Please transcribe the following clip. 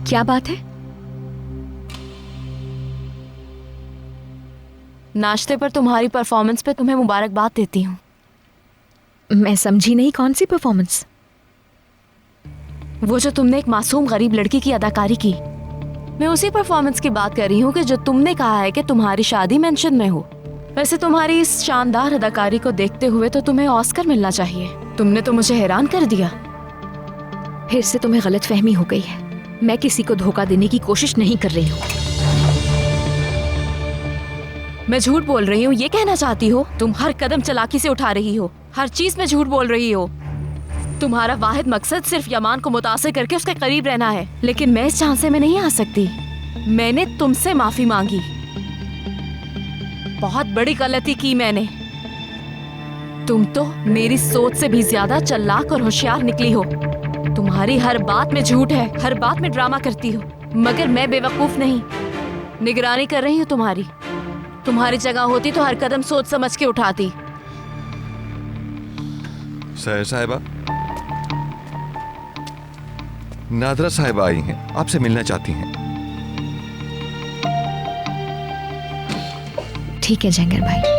क्या बात है? नाश्ते पर तुम्हारी परफॉर्मेंस पे तुम्हें मुबारकबाद देती हूँ। मैं समझी नहीं, कौन सी परफॉर्मेंस? वो जो तुमने एक मासूम गरीब लड़की की अदाकारी की, मैं उसी परफॉर्मेंस की बात कर रही हूँ कि जो तुमने कहा है कि तुम्हारी शादी मेंशन में हो। वैसे तुम्हारी इस शानदार अदाकारी को देखते हुए तो तुम्हें ऑस्कर मिलना चाहिए। तुमने तो मुझे हैरान कर दिया। फिर से तुम्हें गलतफहमी हो गई है। मैं किसी को धोखा देने की कोशिश नहीं कर रही हूँ। मैं झूठ बोल रही हूँ ये कहना चाहती हो? तुम हर कदम चालाकी से उठा रही हो, हर चीज में झूठ बोल रही हो। तुम्हारा वाहिद मकसद सिर्फ यमान को मुतासिर करके उसके करीब रहना है, लेकिन मैं इस झांसे में नहीं आ सकती। मैंने तुमसे माफी मांगी, बहुत बड़ी गलती की मैंने। तुम तो मेरी सोच से भी ज्यादा चालाक और होशियार निकली हो। तुम्हारी हर बात में झूठ है, हर बात में ड्रामा करती हो, मगर मैं बेवकूफ नहीं, निगरानी कर रही हूँ तुम्हारी। तुम्हारी जगह होती तो हर कदम सोच समझ के उठाती। सहर साहिबा, नादरा साहिबा आई हैं, आपसे मिलना चाहती हैं। ठीक है जंगर भाई।